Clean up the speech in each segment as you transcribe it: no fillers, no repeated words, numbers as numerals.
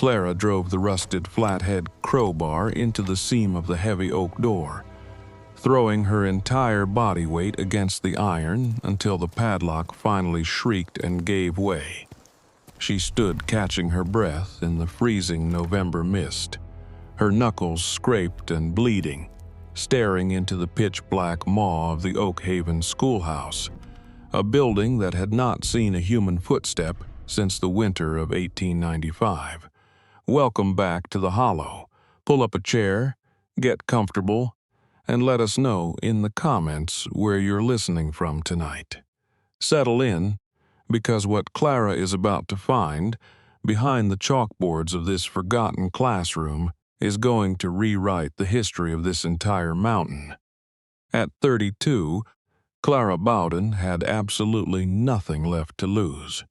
Clara drove the rusted flathead crowbar into the seam of the heavy oak door, throwing her entire body weight against the iron until the padlock finally shrieked and gave way. She stood catching her breath in the freezing November mist, her knuckles scraped and bleeding, staring into the pitch-black maw of the Oakhaven Schoolhouse, a building that had not seen a human footstep since the winter of 1895. Welcome back to the Hollow. Pull up a chair, get comfortable, and let us know in the comments where you're listening from tonight. Settle in, because what Clara is about to find behind the chalkboards of this forgotten classroom is going to rewrite the history of this entire mountain. At 32, Clara Bowden had absolutely nothing left to lose.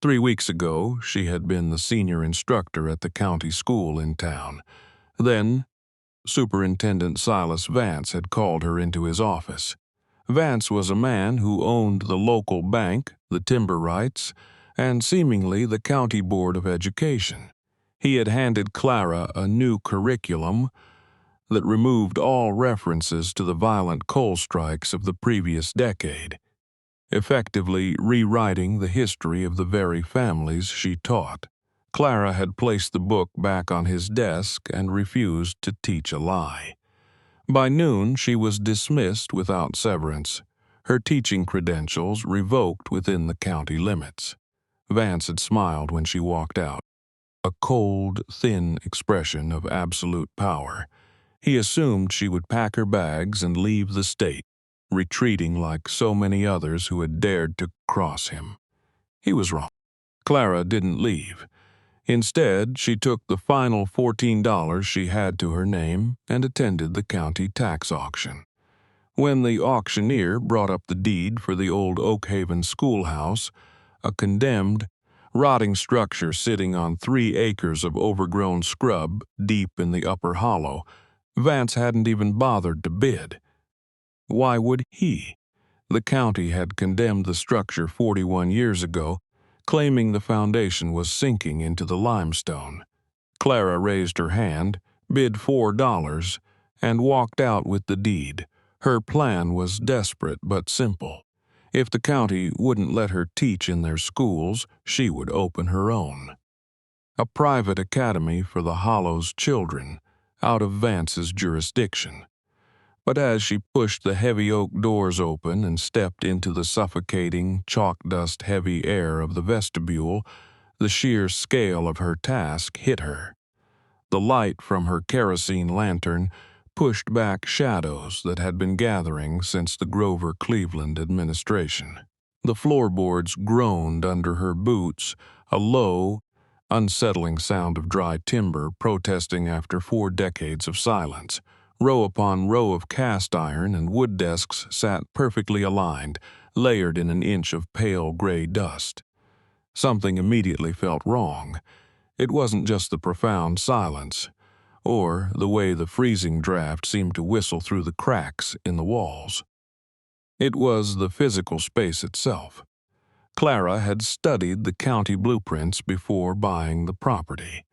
3 weeks ago, she had been the senior instructor at the county school in town. Then, Superintendent Silas Vance had called her into his office. Vance was a man who owned the local bank, the timber rights, and seemingly the county board of education. He had handed Clara a new curriculum that removed all references to the violent coal strikes of the previous decade, effectively rewriting the history of the very families she taught. Clara had placed the book back on his desk and refused to teach a lie. By noon, she was dismissed without severance, her teaching credentials revoked within the county limits. Vance had smiled when she walked out, a cold, thin expression of absolute power. He assumed she would pack her bags and leave the state, retreating like so many others who had dared to cross him. He was wrong. Clara didn't leave. Instead, she took the final $14 she had to her name and attended the county tax auction. When the auctioneer brought up the deed for the old Oakhaven Schoolhouse, a condemned, rotting structure sitting on 3 acres of overgrown scrub deep in the upper hollow, Vance hadn't even bothered to bid. Why would he? The county had condemned the structure 41 years ago, claiming the foundation was sinking into the limestone. Clara raised her hand, bid $4, and walked out with the deed. Her plan was desperate but simple. If the county wouldn't let her teach in their schools, she would open her own. A private academy for the Hollow's children, out of Vance's jurisdiction. But as she pushed the heavy oak doors open and stepped into the suffocating, chalk-dust-heavy air of the vestibule, the sheer scale of her task hit her. The light from her kerosene lantern pushed back shadows that had been gathering since the Grover Cleveland administration. The floorboards groaned under her boots, a low, unsettling sound of dry timber protesting after 4 decades of silence. Row upon row of cast iron and wood desks sat perfectly aligned, layered in an inch of pale gray dust. Something immediately felt wrong. It wasn't just the profound silence, or the way the freezing draft seemed to whistle through the cracks in the walls. It was the physical space itself. Clara had studied the county blueprints before buying the property.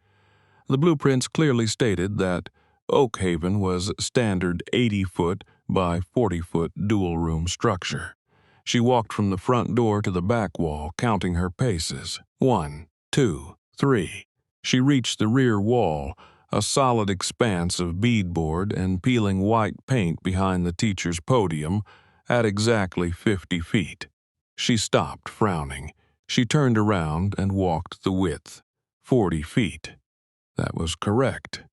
The blueprints clearly stated that Oakhaven was standard 80-foot by 40-foot dual-room structure. She walked from the front door to the back wall, counting her paces. 1, 2, 3. She reached the rear wall, a solid expanse of beadboard and peeling white paint behind the teacher's podium, at exactly 50 feet. She stopped, frowning. She turned around and walked the width. 40 feet. That was correct.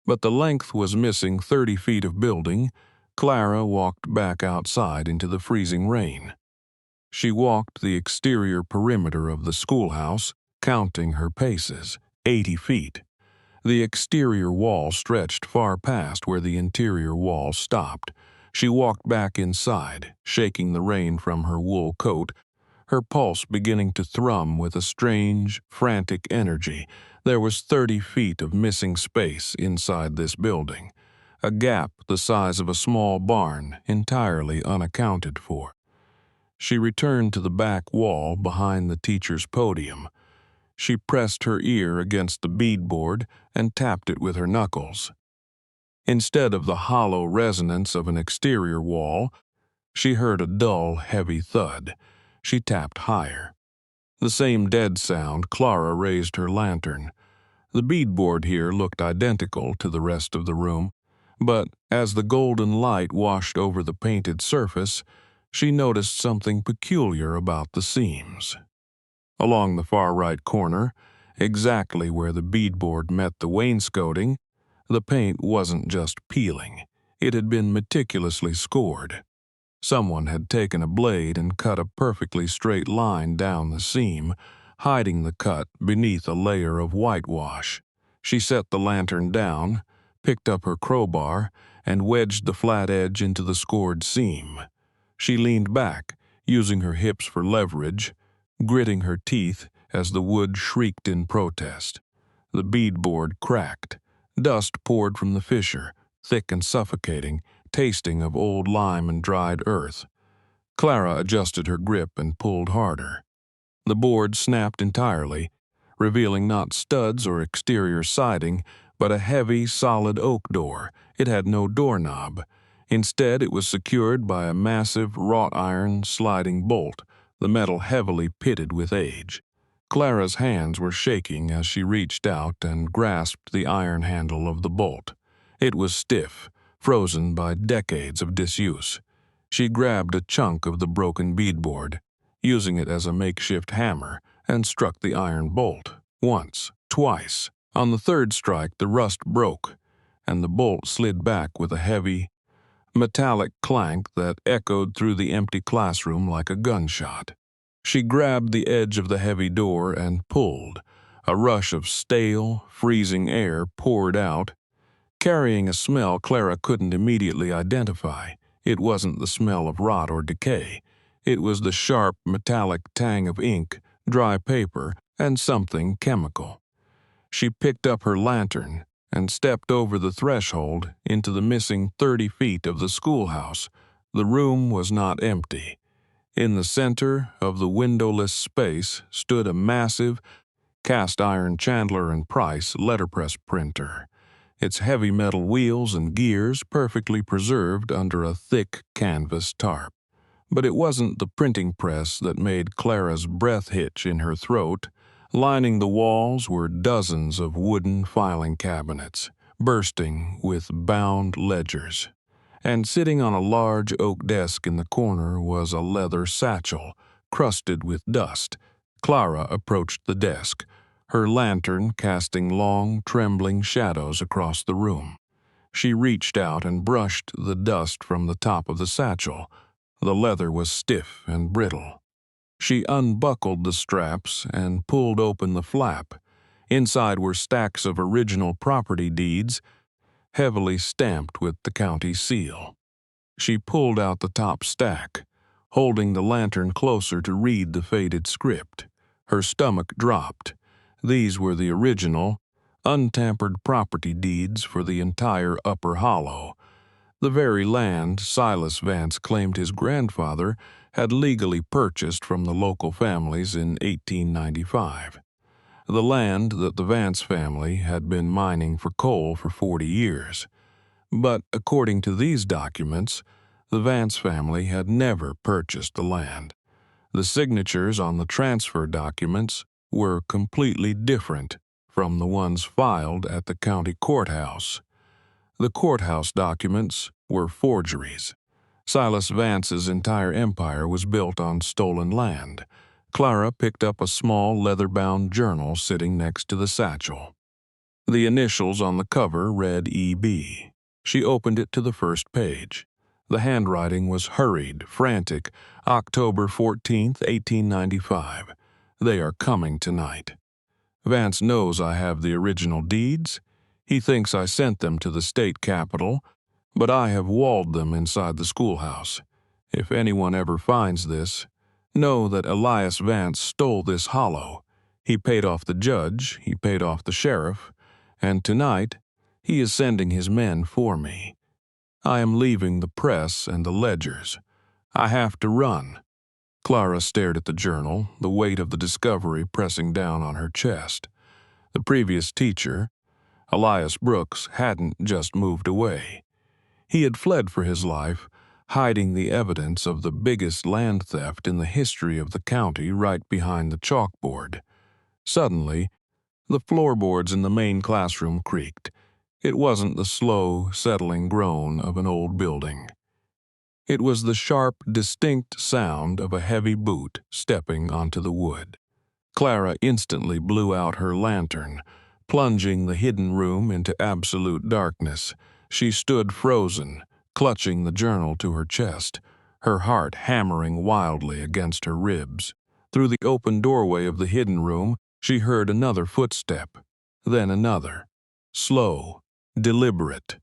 But the length was missing 30 feet of building. Clara walked back outside into the freezing rain. She walked the exterior perimeter of the schoolhouse, counting her paces. 80 feet. The exterior wall stretched far past where the interior wall stopped. She walked back inside, shaking the rain from her wool coat, her pulse beginning to thrum with a strange, frantic energy. There was 30 feet of missing space inside this building, a gap the size of a small barn entirely unaccounted for. She returned to the back wall behind the teacher's podium. She pressed her ear against the beadboard and tapped it with her knuckles. Instead of the hollow resonance of an exterior wall, she heard a dull, heavy thud. She tapped higher. The same dead sound. Clara raised her lantern. The beadboard here looked identical to the rest of the room, but as the golden light washed over the painted surface, she noticed something peculiar about the seams. Along the far right corner, exactly where the beadboard met the wainscoting, the paint wasn't just peeling. It had been meticulously scored. Someone had taken a blade and cut a perfectly straight line down the seam, hiding the cut beneath a layer of whitewash. She set the lantern down, picked up her crowbar, and wedged the flat edge into the scored seam. She leaned back, using her hips for leverage, gritting her teeth as the wood shrieked in protest. The beadboard cracked. Dust poured from the fissure, thick and suffocating, tasting of old lime and dried earth. Clara adjusted her grip and pulled harder. The board snapped entirely, revealing not studs or exterior siding, but a heavy, solid oak door. It had no doorknob. Instead, it was secured by a massive wrought iron sliding bolt, the metal heavily pitted with age. Clara's hands were shaking as she reached out and grasped the iron handle of the bolt. It was stiff, frozen by decades of disuse. She grabbed a chunk of the broken beadboard, using it as a makeshift hammer, and struck the iron bolt. Once, twice. On the third strike, the rust broke, and the bolt slid back with a heavy, metallic clank that echoed through the empty classroom like a gunshot. She grabbed the edge of the heavy door and pulled. A rush of stale, freezing air poured out, carrying a smell Clara couldn't immediately identify. It wasn't the smell of rot or decay. It was the sharp, metallic tang of ink, dry paper, and something chemical. She picked up her lantern and stepped over the threshold into the missing 30 feet of the schoolhouse. The room was not empty. In the center of the windowless space stood a massive, cast-iron Chandler and Price letterpress printer, its heavy metal wheels and gears perfectly preserved under a thick canvas tarp. But it wasn't the printing press that made Clara's breath hitch in her throat. Lining the walls were dozens of wooden filing cabinets, bursting with bound ledgers. And sitting on a large oak desk in the corner was a leather satchel, crusted with dust. Clara approached the desk, her lantern casting long, trembling shadows across the room. She reached out and brushed the dust from the top of the satchel. The leather was stiff and brittle. She unbuckled the straps and pulled open the flap. Inside were stacks of original property deeds, heavily stamped with the county seal. She pulled out the top stack, holding the lantern closer to read the faded script. Her stomach dropped. These were the original, untampered property deeds for the entire Upper Hollow, the very land Silas Vance claimed his grandfather had legally purchased from the local families in 1895. The land that the Vance family had been mining for coal for 40 years. But according to these documents, the Vance family had never purchased the land. The signatures on the transfer documents were completely different from the ones filed at the county courthouse. The courthouse documents were forgeries. Silas Vance's entire empire was built on stolen land. Clara picked up a small leather-bound journal sitting next to the satchel. The initials on the cover read E.B. She opened it to the first page. The handwriting was hurried, frantic. October 14th, 1895. They are coming tonight. Vance knows I have the original deeds. He thinks I sent them to the state capitol, but I have walled them inside the schoolhouse. If anyone ever finds this, know that Elias Vance stole this hollow. He paid off the judge, he paid off the sheriff, and tonight he is sending his men for me. I am leaving the press and the ledgers. I have to run. Clara stared at the journal, the weight of the discovery pressing down on her chest. The previous teacher, Elias Brooks, hadn't just moved away. He had fled for his life, hiding the evidence of the biggest land theft in the history of the county right behind the chalkboard. Suddenly, the floorboards in the main classroom creaked. It wasn't the slow, settling groan of an old building. It was the sharp, distinct sound of a heavy boot stepping onto the wood. Clara instantly blew out her lantern, plunging the hidden room into absolute darkness. She stood frozen, clutching the journal to her chest, her heart hammering wildly against her ribs. Through the open doorway of the hidden room, she heard another footstep, then another. Slow, deliberate.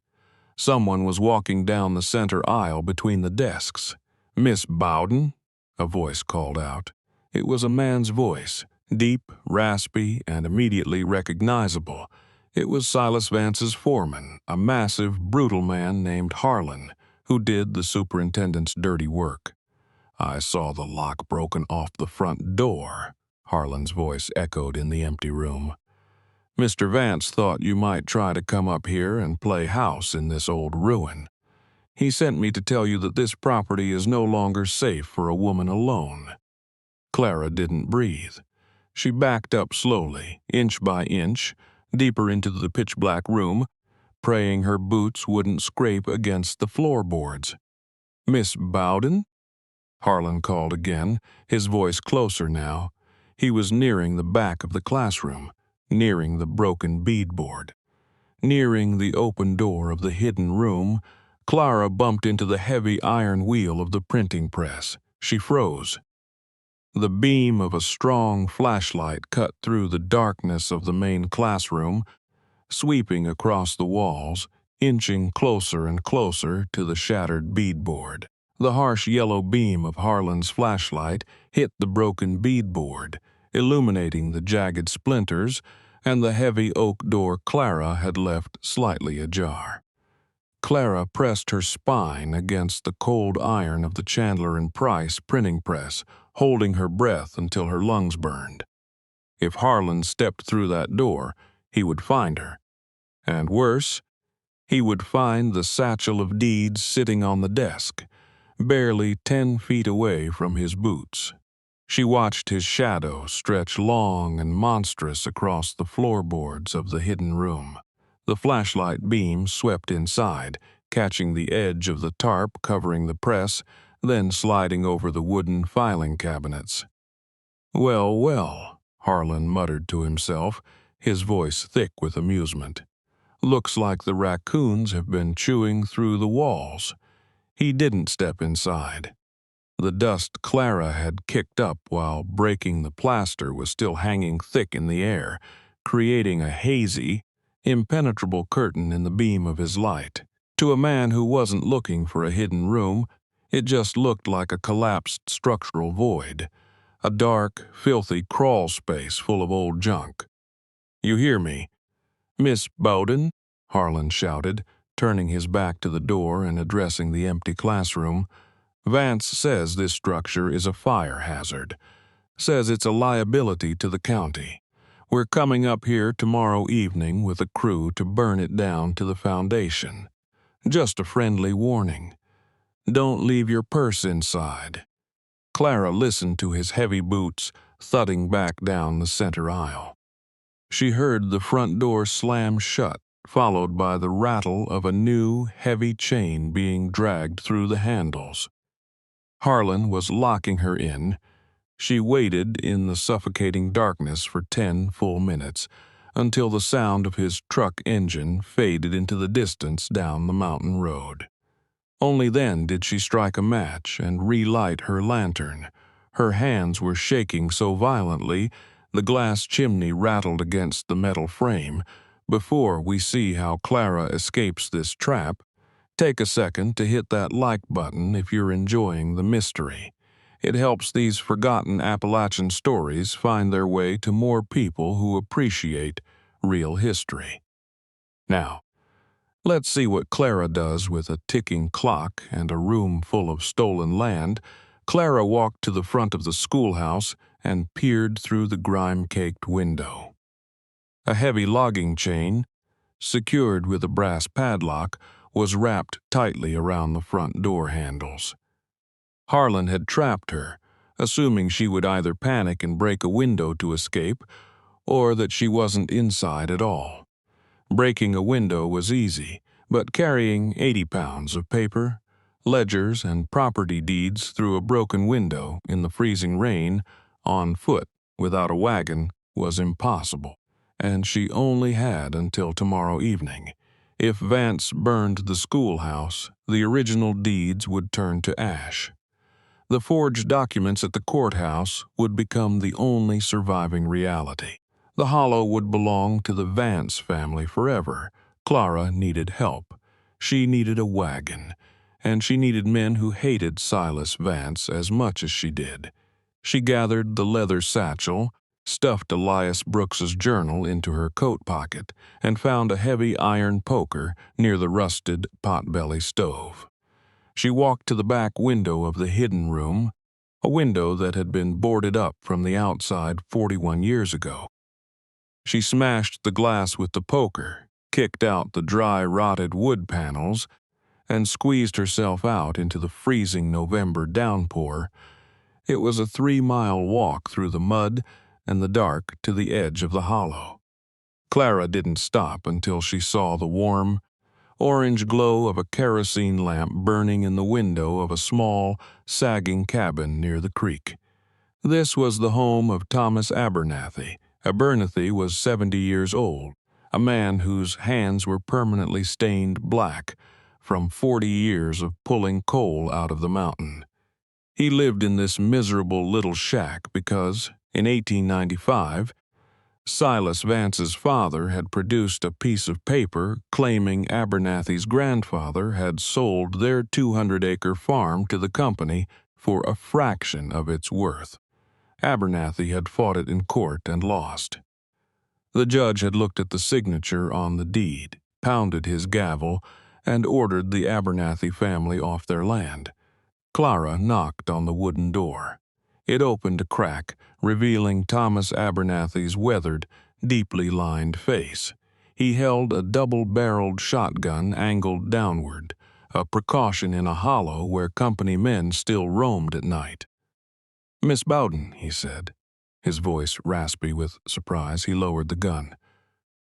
Someone was walking down the center aisle between the desks. "Miss Bowden?" a voice called out. It was a man's voice, deep, raspy, and immediately recognizable. It was Silas Vance's foreman, a massive, brutal man named Harlan, who did the superintendent's dirty work. "I saw the lock broken off the front door," Harlan's voice echoed in the empty room. "Mr. Vance thought you might try to come up here and play house in this old ruin. He sent me to tell you that this property is no longer safe for a woman alone." Clara didn't breathe. She backed up slowly, inch by inch, deeper into the pitch-black room, praying her boots wouldn't scrape against the floorboards. "Miss Bowden?" Harlan called again, his voice closer now. He was nearing the back of the classroom, nearing the broken beadboard. Nearing the open door of the hidden room, Clara bumped into the heavy iron wheel of the printing press. She froze. The beam of a strong flashlight cut through the darkness of the main classroom, sweeping across the walls, inching closer and closer to the shattered beadboard. The harsh yellow beam of Harlan's flashlight hit the broken beadboard, illuminating the jagged splinters and the heavy oak door Clara had left slightly ajar. Clara pressed her spine against the cold iron of the Chandler and Price printing press, holding her breath until her lungs burned. If Harlan stepped through that door, he would find her. And worse, he would find the satchel of deeds sitting on the desk, barely 10 feet away from his boots. She watched his shadow stretch long and monstrous across the floorboards of the hidden room. The flashlight beam swept inside, catching the edge of the tarp covering the press, then sliding over the wooden filing cabinets. "Well, well," Harlan muttered to himself, his voice thick with amusement. "Looks like the raccoons have been chewing through the walls." He didn't step inside. The dust Clara had kicked up while breaking the plaster was still hanging thick in the air, creating a hazy, impenetrable curtain in the beam of his light. To a man who wasn't looking for a hidden room, it just looked like a collapsed structural void, a dark, filthy crawl space full of old junk. "You hear me? Miss Bowden?" Harlan shouted, turning his back to the door and addressing the empty classroom. "Vance says this structure is a fire hazard. Says it's a liability to the county. We're coming up here tomorrow evening with a crew to burn it down to the foundation. Just a friendly warning. Don't leave your purse inside." Clara listened to his heavy boots thudding back down the center aisle. She heard the front door slam shut, followed by the rattle of a new, heavy chain being dragged through the handles. Harlan was locking her in. She waited in the suffocating darkness for 10 full minutes, until the sound of his truck engine faded into the distance down the mountain road. Only then did she strike a match and relight her lantern. Her hands were shaking so violently the glass chimney rattled against the metal frame. Before we see how Clara escapes this trap, take a second to hit that like button if you're enjoying the mystery. It helps these forgotten Appalachian stories find their way to more people who appreciate real history. Now, let's see what Clara does with a ticking clock and a room full of stolen land, Clara walked to the front of the schoolhouse and peered through the grime-caked window. A heavy logging chain, secured with a brass padlock, was wrapped tightly around the front door handles. Harlan had trapped her, assuming she would either panic and break a window to escape, or that she wasn't inside at all. Breaking a window was easy, but carrying 80 pounds of paper, ledgers, and property deeds through a broken window in the freezing rain, on foot, without a wagon, was impossible, and she only had until tomorrow evening. If Vance burned the schoolhouse, the original deeds would turn to ash. The forged documents at the courthouse would become the only surviving reality. The hollow would belong to the Vance family forever. Clara needed help. She needed a wagon, and she needed men who hated Silas Vance as much as she did. She gathered the leather satchel, stuffed Elias Brooks's journal into her coat pocket, and found a heavy iron poker near the rusted potbelly stove. She walked to the back window of the hidden room, a window that had been boarded up from the outside 41 years ago. She smashed the glass with the poker, kicked out the dry, rotted wood panels, and squeezed herself out into the freezing November downpour. It was a 3-mile walk through the mud and the dark to the edge of the hollow. Clara didn't stop until she saw the warm, orange glow of a kerosene lamp burning in the window of a small, sagging cabin near the creek. This was the home of Thomas Abernathy. Abernathy was 70 years old, a man whose hands were permanently stained black from 40 years of pulling coal out of the mountain. He lived in this miserable little shack because, in 1895, Silas Vance's father had produced a piece of paper claiming Abernathy's grandfather had sold their 200-acre farm to the company for a fraction of its worth. Abernathy had fought it in court and lost. The judge had looked at the signature on the deed, pounded his gavel, and ordered the Abernathy family off their land. Clara knocked on the wooden door. It opened a crack, revealing Thomas Abernathy's weathered, deeply lined face. He held a double-barreled shotgun angled downward, a precaution in a hollow where company men still roamed at night. "Miss Bowden," he said. His voice raspy with surprise, he lowered the gun.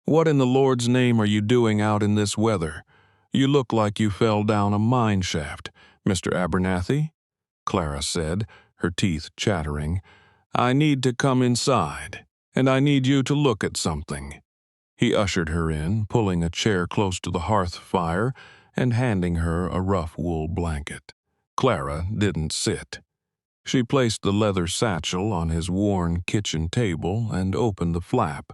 "What in the Lord's name are you doing out in this weather? You look like you fell down a mine shaft, Mr. Abernathy," Clara said, her teeth chattering. "I need to come inside, and I need you to look at something." He ushered her in, pulling a chair close to the hearth fire and handing her a rough wool blanket. Clara didn't sit. She placed the leather satchel on his worn kitchen table and opened the flap.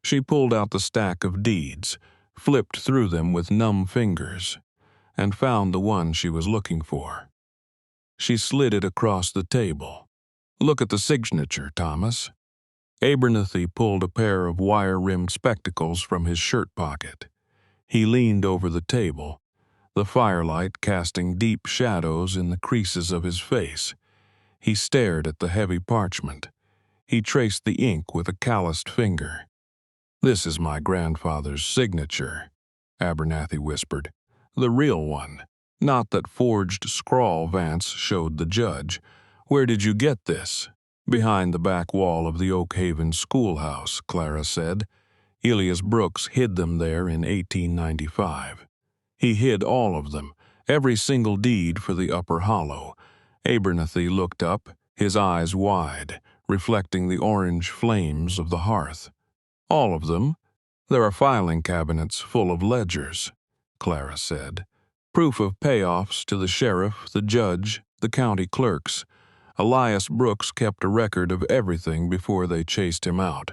She pulled out the stack of deeds, flipped through them with numb fingers, and found the one she was looking for. She slid it across the table. "Look at the signature, Thomas." Abernathy pulled a pair of wire-rimmed spectacles from his shirt pocket. He leaned over the table, the firelight casting deep shadows in the creases of his face. He stared at the heavy parchment. He traced the ink with a calloused finger. "This is my grandfather's signature," Abernathy whispered. "The real one, not that forged scrawl Vance showed the judge. Where did you get this?" "Behind the back wall of the Oakhaven Schoolhouse," Clara said. "Elias Brooks hid them there in 1895. He hid all of them, every single deed for the upper hollow." Abernathy looked up, his eyes wide, reflecting the orange flames of the hearth. "All of them? There are filing cabinets full of ledgers," Clara said. "Proof of payoffs to the sheriff, the judge, the county clerks. Elias Brooks kept a record of everything before they chased him out.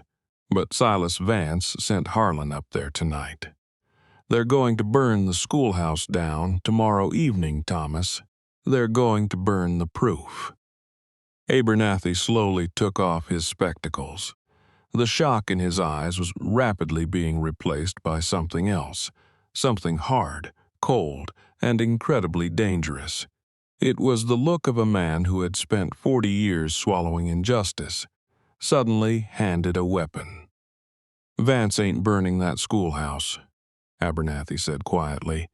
But Silas Vance sent Harlan up there tonight. They're going to burn the schoolhouse down tomorrow evening, Thomas. They're going to burn the proof." Abernathy slowly took off his spectacles. The shock in his eyes was rapidly being replaced by something else, something hard, cold, and incredibly dangerous. It was the look of a man who had spent 40 years swallowing injustice, suddenly handed a weapon. "Vance ain't burning that schoolhouse," Abernathy said quietly.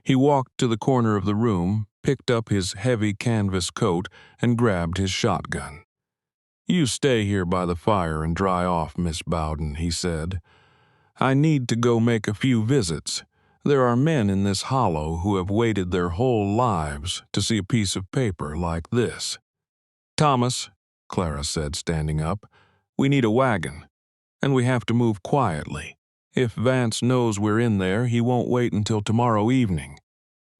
He walked to the corner of the room, picked up his heavy canvas coat, and grabbed his shotgun. "You stay here by the fire and dry off, Miss Bowden," he said. "I need to go make a few visits. There are men in this hollow who have waited their whole lives to see a piece of paper like this." "Thomas," Clara said, standing up, "we need a wagon, and we have to move quietly. If Vance knows we're in there, he won't wait until tomorrow evening."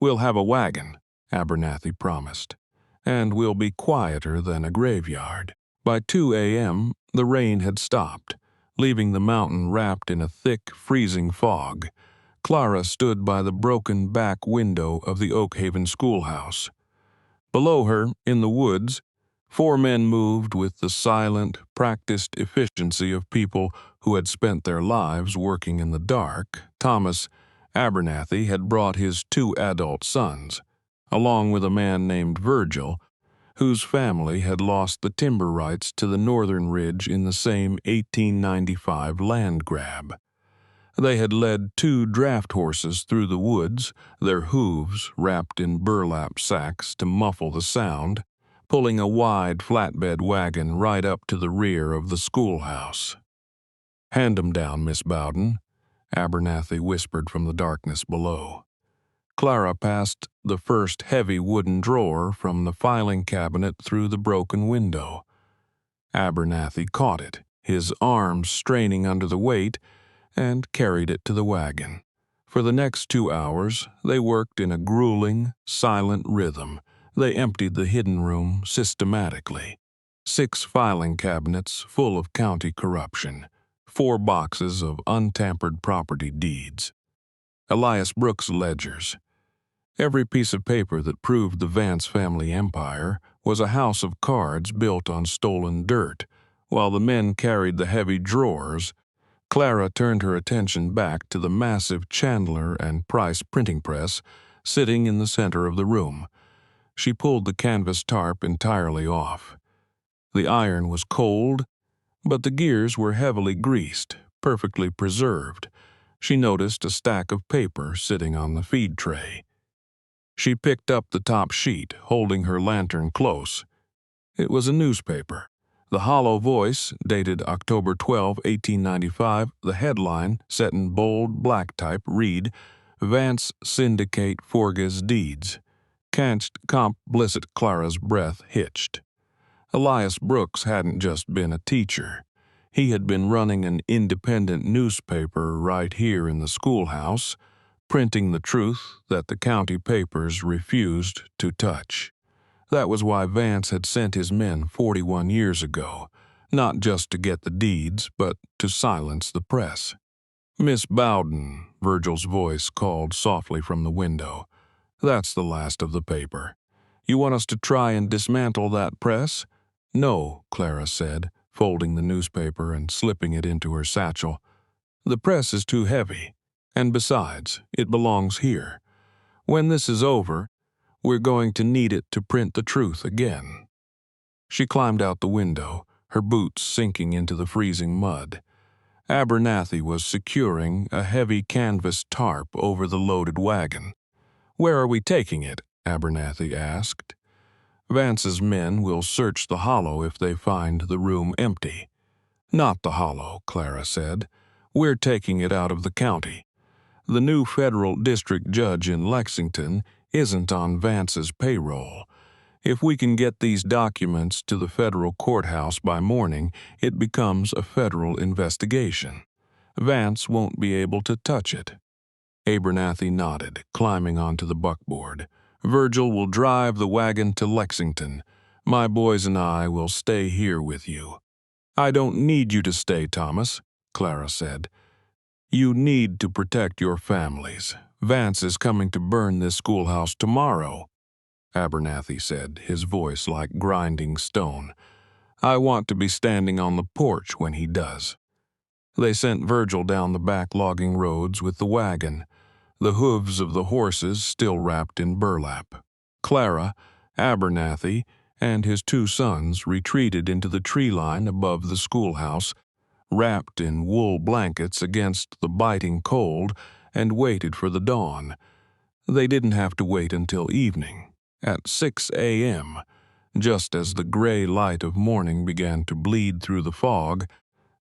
"We'll have a wagon," Abernathy promised, "and we'll be quieter than a graveyard." By 2 a.m., the rain had stopped, leaving the mountain wrapped in a thick, freezing fog. Clara stood by the broken back window of the Oakhaven Schoolhouse. Below her, in the woods, 4 men moved with the silent, practiced efficiency of people who had spent their lives working in the dark. Thomas Abernathy had brought his 2 adult sons, along with a man named Virgil, whose family had lost the timber rights to the northern ridge in the same 1895 land grab. They had led 2 draft horses through the woods, their hooves wrapped in burlap sacks to muffle the sound, pulling a wide flatbed wagon right up to the rear of the schoolhouse. "Hand 'em down, Miss Bowden," Abernathy whispered from the darkness below. Clara passed the first heavy wooden drawer from the filing cabinet through the broken window. Abernathy caught it, his arms straining under the weight, and carried it to the wagon. For the next 2 hours, they worked in a grueling, silent rhythm. They emptied the hidden room systematically. 6 filing cabinets full of county corruption, 4 boxes of untampered property deeds, Elias Brooks ledgers. Every piece of paper that proved the Vance family empire was a house of cards built on stolen dirt. While the men carried the heavy drawers, Clara turned her attention back to the massive Chandler and Price printing press sitting in the center of the room. She pulled the canvas tarp entirely off. The iron was cold, but the gears were heavily greased, perfectly preserved. She noticed a stack of paper sitting on the feed tray. She picked up the top sheet, holding her lantern close. It was a newspaper. The hollow voice, dated October 12, 1895, the headline, set in bold black type, read, "Vance Syndicate Forges Deeds." Canst comp blisset Clara's breath hitched. Elias Brooks hadn't just been a teacher. He had been running an independent newspaper right here in the schoolhouse, printing the truth that the county papers refused to touch. That was why Vance had sent his men 41 years ago, not just to get the deeds, but to silence the press. "Miss Bowden," Virgil's voice called softly from the window. "That's the last of the paper. You want us to try and dismantle that press?" "No," Clara said, folding the newspaper and slipping it into her satchel. "The press is too heavy, and besides, it belongs here. When this is over, we're going to need it to print the truth again." She climbed out the window, her boots sinking into the freezing mud. Abernathy was securing a heavy canvas tarp over the loaded wagon. "Where are we taking it?" Abernathy asked. "Vance's men will search the hollow if they find the room empty." "Not the hollow," Clara said. "We're taking it out of the county. The new federal district judge in Lexington isn't on Vance's payroll. If we can get these documents to the federal courthouse by morning, it becomes a federal investigation. Vance won't be able to touch it." Abernathy nodded, climbing onto the buckboard. "Virgil will drive the wagon to Lexington. My boys and I will stay here with you." "I don't need you to stay, Thomas," Clara said. "You need to protect your families. Vance is coming to burn this schoolhouse tomorrow," Abernathy said, his voice like grinding stone. "I want to be standing on the porch when he does." They sent Virgil down the back logging roads with the wagon, the hooves of the horses still wrapped in burlap. Clara, Abernathy and his two sons retreated into the tree line above the schoolhouse, wrapped in wool blankets against the biting cold, and waited for the dawn. They didn't have to wait until evening, at 6 a.m., just as the gray light of morning began to bleed through the fog.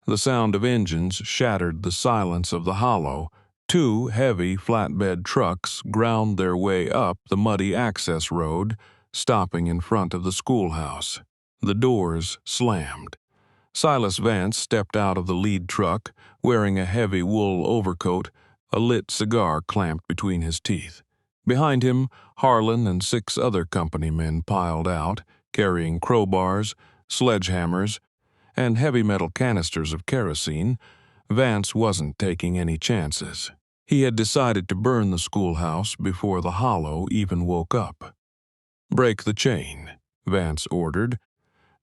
The sound of engines shattered the silence of the hollow. Two heavy flatbed trucks ground their way up the muddy access road, stopping in front of the schoolhouse. The doors slammed. Silas Vance stepped out of the lead truck, wearing a heavy wool overcoat, a lit cigar clamped between his teeth. Behind him, Harlan and 6 other company men piled out, carrying crowbars, sledgehammers, and heavy metal canisters of kerosene. Vance wasn't taking any chances. He had decided to burn the schoolhouse before the hollow even woke up. "Break the chain," Vance ordered,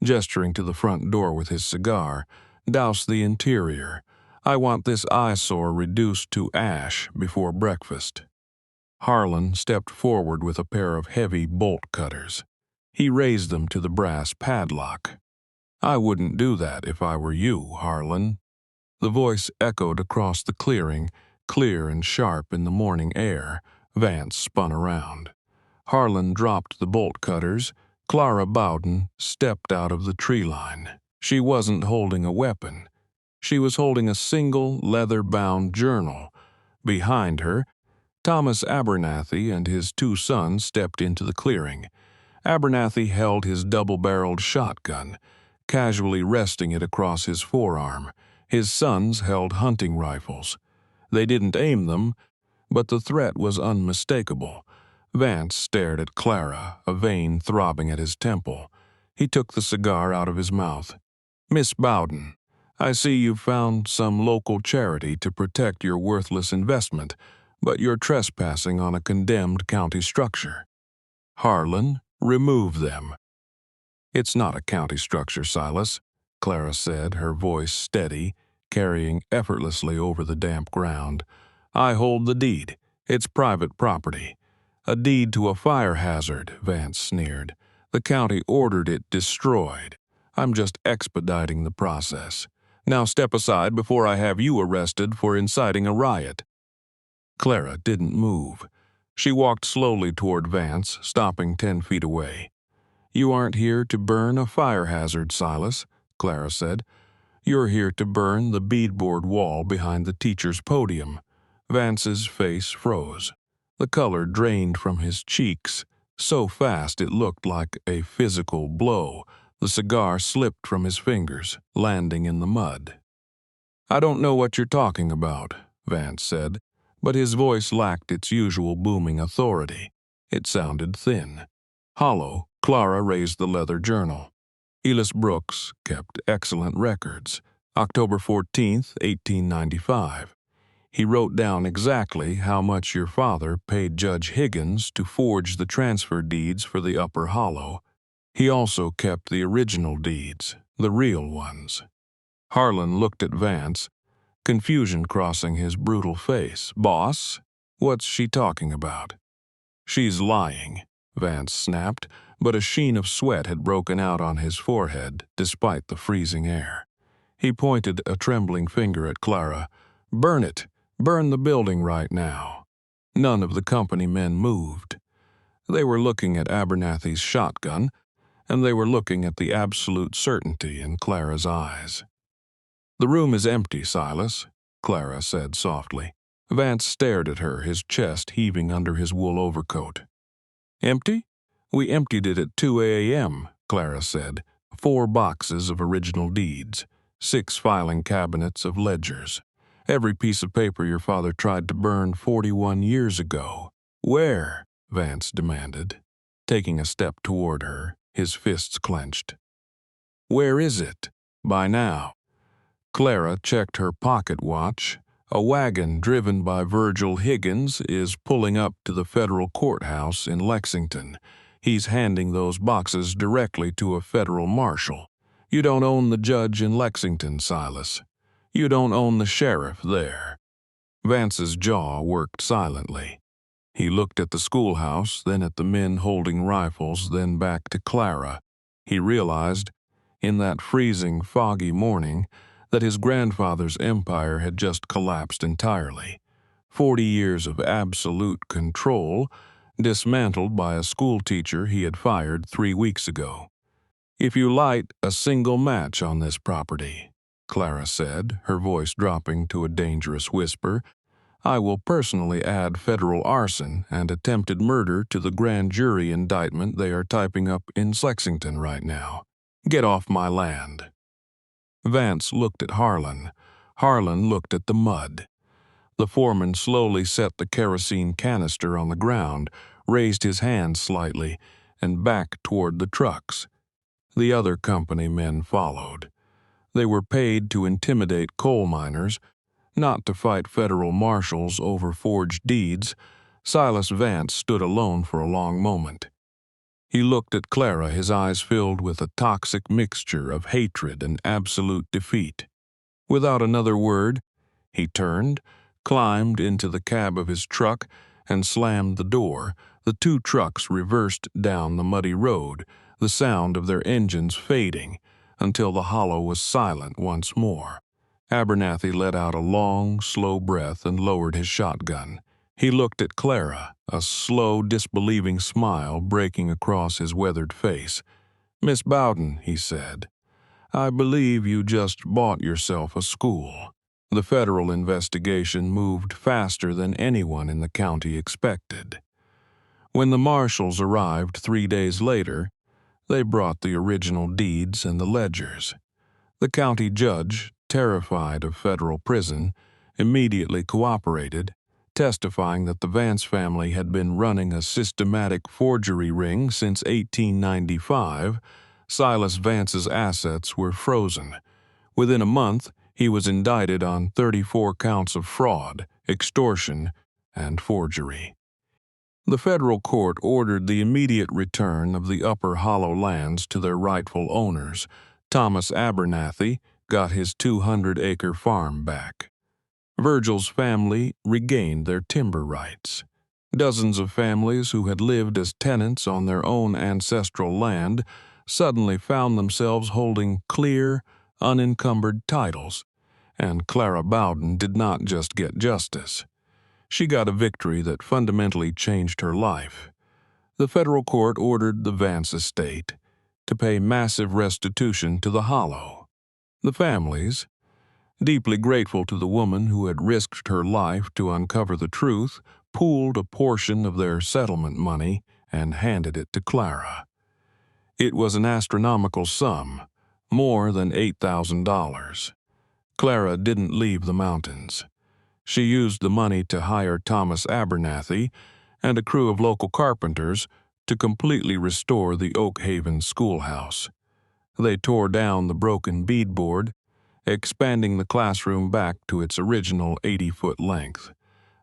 gesturing to the front door with his cigar. "Douse the interior. I want this eyesore reduced to ash before breakfast." Harlan stepped forward with a pair of heavy bolt cutters. He raised them to the brass padlock. "I wouldn't do that if I were you, Harlan." The voice echoed across the clearing, clear and sharp in the morning air. Vance spun around. Harlan dropped the bolt cutters. Clara Bowden stepped out of the tree line. She wasn't holding a weapon. She was holding a single leather-bound journal. Behind her, Thomas Abernathy and his 2 sons stepped into the clearing. Abernathy held his double-barreled shotgun, casually resting it across his forearm. His sons held hunting rifles. They didn't aim them, but the threat was unmistakable. Vance stared at Clara, a vein throbbing at his temple. He took the cigar out of his mouth. "Miss Bowden, I see you've found some local charity to protect your worthless investment, but you're trespassing on a condemned county structure. Harlan, remove them." "It's not a county structure, Silas," Clara said, her voice steady, carrying effortlessly over the damp ground. "I hold the deed. It's private property." "A deed to a fire hazard," Vance sneered. "The county ordered it destroyed. I'm just expediting the process. Now step aside before I have you arrested for inciting a riot." Clara didn't move. She walked slowly toward Vance, stopping 10 feet away. "You aren't here to burn a fire hazard, Silas," Clara said. "You're here to burn the beadboard wall behind the teacher's podium." Vance's face froze. The color drained from his cheeks so fast it looked like a physical blow. The cigar slipped from his fingers, landing in the mud. "I don't know what you're talking about," Vance said, but his voice lacked its usual booming authority. It sounded thin. Hollow, Clara raised the leather journal. Elis Brooks kept excellent records. October 14th, 1895. He wrote down exactly how much your father paid Judge Higgins to forge the transfer deeds for the Upper Hollow. He also kept the original deeds, the real ones. Harlan looked at Vance, confusion crossing his brutal face. "Boss, what's she talking about?" "She's lying," Vance snapped, but a sheen of sweat had broken out on his forehead despite the freezing air. He pointed a trembling finger at Clara. "Burn it! Burn the building right now." None of the company men moved. They were looking at Abernathy's shotgun, and they were looking at the absolute certainty in Clara's eyes. "The room is empty, Silas," Clara said softly. Vance stared at her, his chest heaving under his wool overcoat. "Empty? We emptied it at 2 a.m., Clara said. 4 boxes of original deeds, 6 filing cabinets of ledgers. Every piece of paper your father tried to burn 41 years ago." "Where?" Vance demanded, taking a step toward her, his fists clenched. "Where is it? By now." Clara checked her pocket watch. "A wagon driven by Virgil Higgins is pulling up to the federal courthouse in Lexington. He's handing those boxes directly to a federal marshal. You don't own the judge in Lexington, Silas. You don't own the sheriff there." Vance's jaw worked silently. He looked at the schoolhouse, then at the men holding rifles, then back to Clara. He realized, in that freezing, foggy morning, that his grandfather's empire had just collapsed entirely. 40 years of absolute control, dismantled by a schoolteacher he had fired 3 weeks ago. "If you light a single match on this property," Clara said, her voice dropping to a dangerous whisper, "I will personally add federal arson and attempted murder to the grand jury indictment they are typing up in Lexington right now. Get off my land." Vance looked at Harlan. Harlan looked at the mud. The foreman slowly set the kerosene canister on the ground, raised his hand slightly, and backed toward the trucks. The other company men followed. They were paid to intimidate coal miners, not to fight federal marshals over forged deeds. Silas Vance stood alone for a long moment. He looked at Clara, his eyes filled with a toxic mixture of hatred and absolute defeat. Without another word, he turned, climbed into the cab of his truck, and slammed the door. The two trucks reversed down the muddy road, the sound of their engines fading, until the hollow was silent once more. Abernathy let out a long, slow breath and lowered his shotgun. He looked at Clara, a slow, disbelieving smile breaking across his weathered face. "Miss Bowden," he said, "I believe you just bought yourself a school." The federal investigation moved faster than anyone in the county expected. When the marshals arrived 3 days later, they brought the original deeds and the ledgers. The county judge, terrified of federal prison, immediately cooperated, testifying that the Vance family had been running a systematic forgery ring since 1895. Silas Vance's assets were frozen. Within a month, he was indicted on 34 counts of fraud, extortion, and forgery. The federal court ordered the immediate return of the Upper Hollow lands to their rightful owners. Thomas Abernathy got his 200-acre farm back. Virgil's family regained their timber rights. Dozens of families who had lived as tenants on their own ancestral land suddenly found themselves holding clear, unencumbered titles, and Clara Bowden did not just get justice. She got a victory that fundamentally changed her life. The federal court ordered the Vance estate to pay massive restitution to the Hollow. The families, deeply grateful to the woman who had risked her life to uncover the truth, pooled a portion of their settlement money and handed it to Clara. It was an astronomical sum, more than $8,000. Clara didn't leave the mountains. She used the money to hire Thomas Abernathy and a crew of local carpenters to completely restore the Oakhaven Schoolhouse. They tore down the broken beadboard, expanding the classroom back to its original 80-foot length.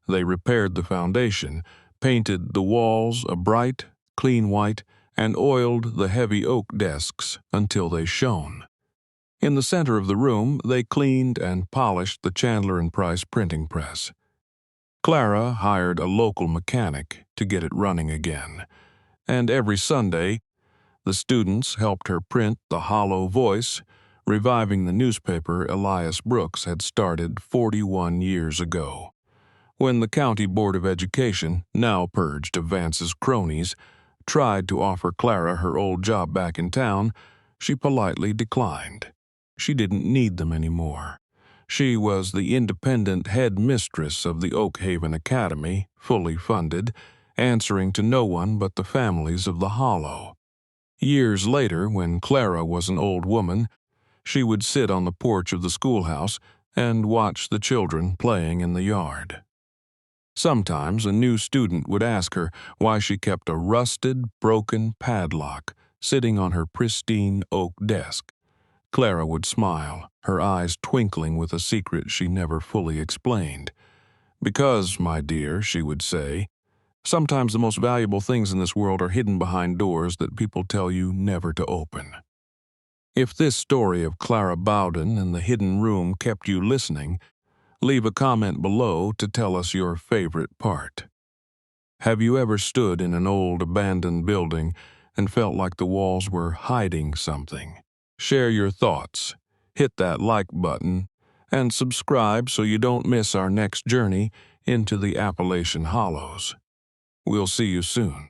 They repaired the foundation, painted the walls a bright, clean white, and oiled the heavy oak desks until they shone. In the center of the room, they cleaned and polished the Chandler and Price printing press. Clara hired a local mechanic to get it running again, and every Sunday, the students helped her print the Hollow Voice, reviving the newspaper Elias Brooks had started 41 years ago. When the County Board of Education, now purged of Vance's cronies, tried to offer Clara her old job back in town, she politely declined. She didn't need them anymore. She was the independent head mistress of the Oakhaven Academy, fully funded, answering to no one but the families of the Hollow. Years later, when Clara was an old woman, she would sit on the porch of the schoolhouse and watch the children playing in the yard. Sometimes a new student would ask her why she kept a rusted, broken padlock sitting on her pristine oak desk. Clara would smile, her eyes twinkling with a secret she never fully explained. "Because, my dear," she would say, "sometimes the most valuable things in this world are hidden behind doors that people tell you never to open." If this story of Clara Bowden and the hidden room kept you listening, leave a comment below to tell us your favorite part. Have you ever stood in an old abandoned building and felt like the walls were hiding something? Share your thoughts, hit that like button, and subscribe so you don't miss our next journey into the Appalachian Hollows. We'll see you soon.